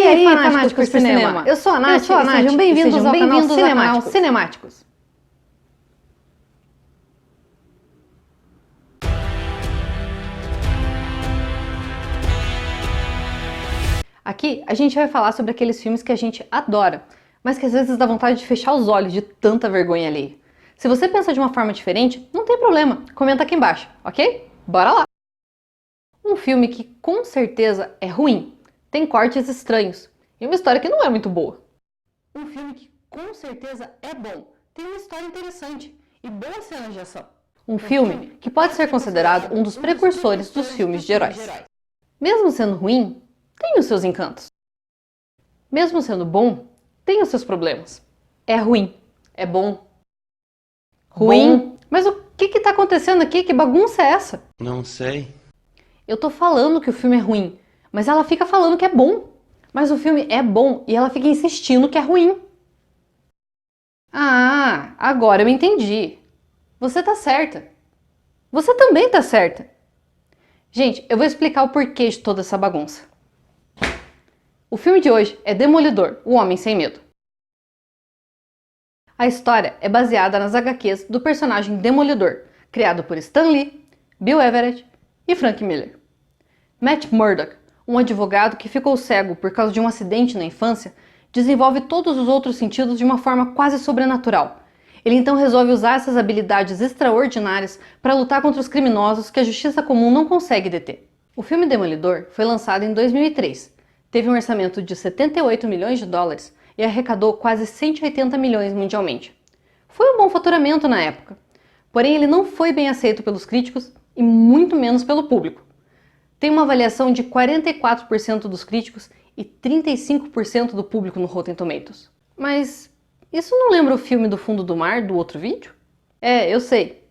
aí, fanáticos por cinema? Eu sou a Nath, sejam bem-vindos ao canal Cinemáticos. Aqui a gente vai falar sobre aqueles filmes que a gente adora, mas que às vezes dá vontade de fechar os olhos de tanta vergonha alheia. Se você pensa de uma forma diferente, não tem problema, comenta aqui embaixo, ok? Bora lá! Um filme que com certeza é ruim, tem cortes estranhos e uma história que não é muito boa. Um filme que com certeza é bom, tem uma história interessante e boas cenas de ação. Um filme que pode ser considerado um dos precursores dos filmes de heróis. Mesmo sendo ruim, tem os seus encantos. Mesmo sendo bom, tem os seus problemas. É ruim, é bom. Ruim? Mas o que está acontecendo aqui? Que bagunça é essa? Não sei. Eu tô falando que o filme é ruim, mas ela fica falando que é bom. Mas o filme é bom e ela fica insistindo que é ruim. Ah, agora eu entendi. Você tá certa. Você também tá certa. Gente, eu vou explicar o porquê de toda essa bagunça. O filme de hoje é Demolidor, o Homem Sem Medo. A história é baseada nas HQs do personagem Demolidor, criado por Stan Lee, Bill Everett e Frank Miller. Matt Murdock, um advogado que ficou cego por causa de um acidente na infância, desenvolve todos os outros sentidos de uma forma quase sobrenatural. Ele então resolve usar essas habilidades extraordinárias para lutar contra os criminosos que a justiça comum não consegue deter. O filme Demolidor foi lançado em 2003, teve um orçamento de 78 milhões de dólares e arrecadou quase 180 milhões mundialmente. Foi um bom faturamento na época, porém ele não foi bem aceito pelos críticos e muito menos pelo público. Tem uma avaliação de 44% dos críticos e 35% do público no Rotten Tomatoes. Mas isso não lembra o filme do Fundo do Mar do outro vídeo? É, eu sei.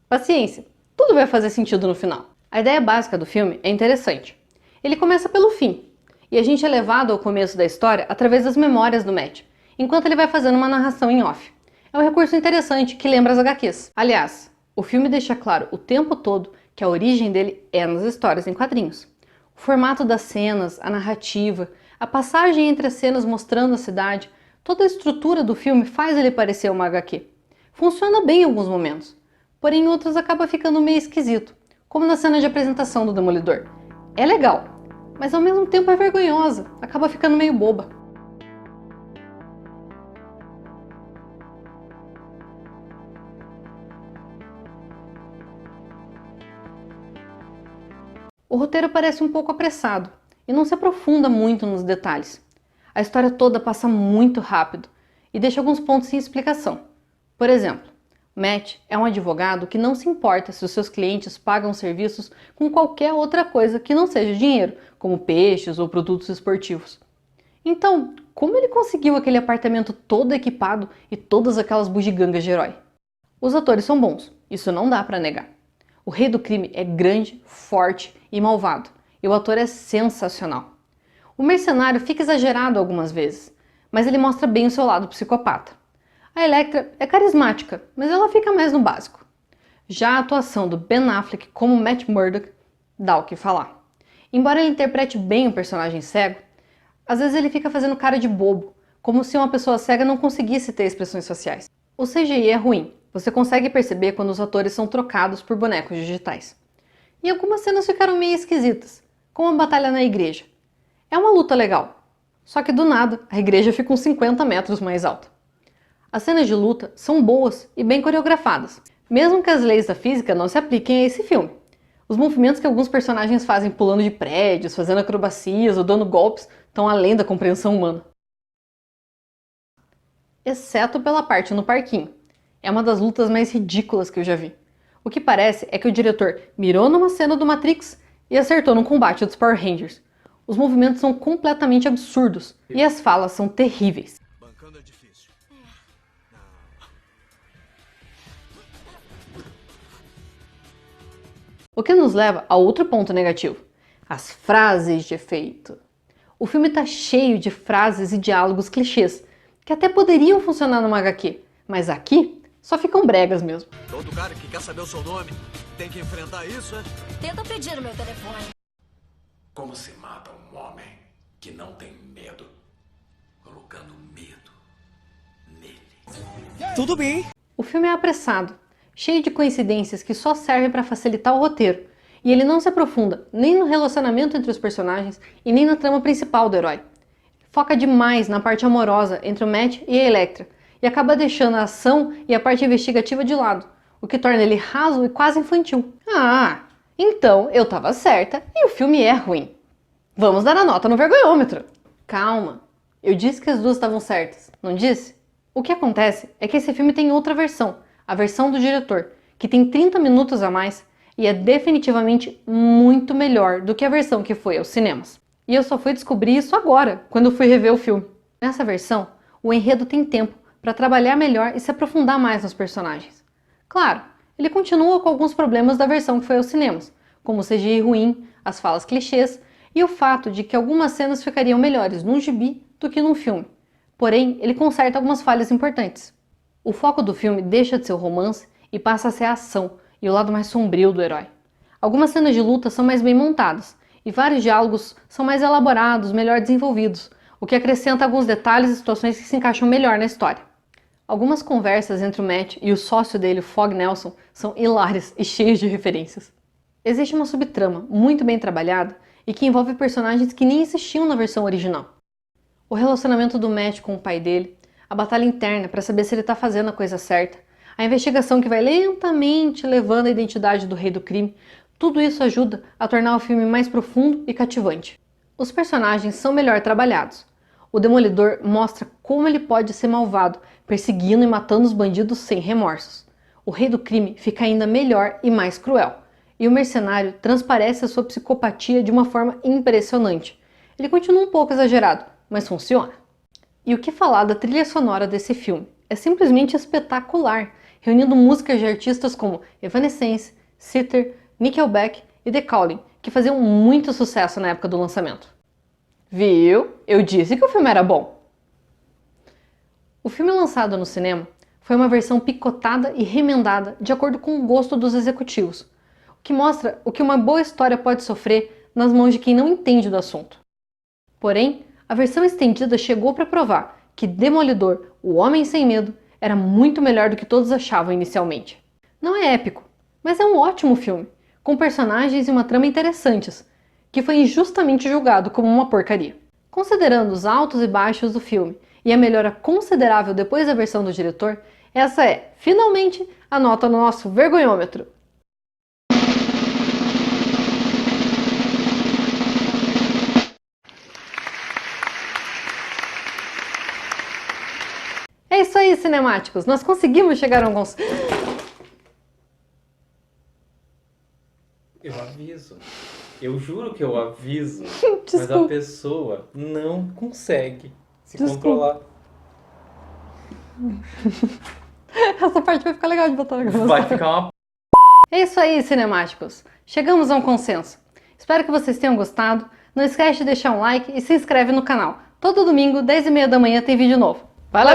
Paciência, tudo vai fazer sentido no final. A ideia básica do filme é interessante. Ele começa pelo fim, e a gente é levado ao começo da história através das memórias do Matt, enquanto ele vai fazendo uma narração em off. É um recurso interessante que lembra as HQs. Aliás, o filme deixa claro o tempo todo que a origem dele é nas histórias em quadrinhos. O formato das cenas, a narrativa, a passagem entre as cenas mostrando a cidade, toda a estrutura do filme faz ele parecer uma HQ. Funciona bem em alguns momentos, porém em outros acaba ficando meio esquisito, como na cena de apresentação do Demolidor. É legal, mas ao mesmo tempo é vergonhosa, acaba ficando meio boba. O roteiro parece um pouco apressado e não se aprofunda muito nos detalhes. A história toda passa muito rápido e deixa alguns pontos sem explicação. Por exemplo, Matt é um advogado que não se importa se os seus clientes pagam serviços com qualquer outra coisa que não seja dinheiro, como peixes ou produtos esportivos. Então, como ele conseguiu aquele apartamento todo equipado e todas aquelas bugigangas de herói? Os atores são bons, isso não dá pra negar. O rei do crime é grande, forte e malvado, e o ator é sensacional. O mercenário fica exagerado algumas vezes, mas ele mostra bem o seu lado psicopata. A Elektra é carismática, mas ela fica mais no básico. Já a atuação do Ben Affleck como Matt Murdock dá o que falar. Embora ele interprete bem o personagem cego, às vezes ele fica fazendo cara de bobo, como se uma pessoa cega não conseguisse ter expressões faciais. O CGI é ruim, você consegue perceber quando os atores são trocados por bonecos digitais. E algumas cenas ficaram meio esquisitas, como a batalha na igreja. É uma luta legal, só que do nada a igreja fica uns 50 metros mais alta. As cenas de luta são boas e bem coreografadas, mesmo que as leis da física não se apliquem a esse filme. Os movimentos que alguns personagens fazem pulando de prédios, fazendo acrobacias ou dando golpes estão além da compreensão humana. Exceto pela parte no parquinho. É uma das lutas mais ridículas que eu já vi. O que parece é que o diretor mirou numa cena do Matrix e acertou num combate dos Power Rangers. Os movimentos são completamente absurdos e as falas são terríveis. Bancando é difícil. O que nos leva a outro ponto negativo: as frases de efeito. O filme tá cheio de frases e diálogos clichês, que até poderiam funcionar numa HQ, mas aqui só ficam bregas mesmo. Todo cara que quer saber o seu nome tem que enfrentar isso, é? Tenta pedir o meu telefone. Como se mata um homem que não tem medo, colocando medo nele. Tudo bem. O filme é apressado, cheio de coincidências que só servem para facilitar o roteiro, e ele não se aprofunda nem no relacionamento entre os personagens e nem na trama principal do herói. Foca demais na parte amorosa entre o Matt e a Elektra, e acaba deixando a ação e a parte investigativa de lado, o que torna ele raso e quase infantil. Ah, então eu tava certa e o filme é ruim. Vamos dar a nota no vergonhômetro. Calma, eu disse que as duas estavam certas, não disse? O que acontece é que esse filme tem outra versão, a versão do diretor, que tem 30 minutos a mais e é definitivamente muito melhor do que a versão que foi aos cinemas. E eu só fui descobrir isso agora, quando fui rever o filme. Nessa versão, o enredo tem tempo para trabalhar melhor e se aprofundar mais nos personagens. Claro, ele continua com alguns problemas da versão que foi aos cinemas, como o CGI ruim, as falas clichês e o fato de que algumas cenas ficariam melhores num gibi do que num filme. Porém, ele conserta algumas falhas importantes. O foco do filme deixa de ser o romance e passa a ser a ação e o lado mais sombrio do herói. Algumas cenas de luta são mais bem montadas e vários diálogos são mais elaborados, melhor desenvolvidos, o que acrescenta alguns detalhes e situações que se encaixam melhor na história. Algumas conversas entre o Matt e o sócio dele, o Fog Nelson, são hilárias e cheias de referências. Existe uma subtrama muito bem trabalhada e que envolve personagens que nem existiam na versão original. O relacionamento do Matt com o pai dele, a batalha interna para saber se ele está fazendo a coisa certa, a investigação que vai lentamente levando a identidade do rei do crime, tudo isso ajuda a tornar o filme mais profundo e cativante. Os personagens são melhor trabalhados. O Demolidor mostra como ele pode ser malvado, perseguindo e matando os bandidos sem remorsos. O rei do crime fica ainda melhor e mais cruel. E o mercenário transparece a sua psicopatia de uma forma impressionante. Ele continua um pouco exagerado, mas funciona. E o que falar da trilha sonora desse filme? É simplesmente espetacular, reunindo músicas de artistas como Evanescence, Seether, Nickelback e The Calling, que faziam muito sucesso na época do lançamento. Viu? Eu disse que o filme era bom! O filme lançado no cinema foi uma versão picotada e remendada de acordo com o gosto dos executivos, o que mostra o que uma boa história pode sofrer nas mãos de quem não entende do assunto. Porém, a versão estendida chegou para provar que Demolidor, o Homem Sem Medo, era muito melhor do que todos achavam inicialmente. Não é épico, mas é um ótimo filme, com personagens e uma trama interessantes, que foi injustamente julgado como uma porcaria. Considerando os altos e baixos do filme e a melhora considerável depois da versão do diretor, essa é, finalmente, a nota no nosso vergonhômetro. É isso aí, cinemáticos! Nós conseguimos chegar a um consenso. Eu aviso. Eu juro que eu aviso. Mas a Desculpa. pessoa não consegue se Desculpa. controlar. Essa parte vai ficar legal de botar na gravação. Vai ficar uma É isso aí, cinemáticos! Chegamos a um consenso. Espero que vocês tenham gostado. Não esquece de deixar um like e se inscreve no canal. Todo domingo, 10h30 da manhã, tem vídeo novo. Valeu!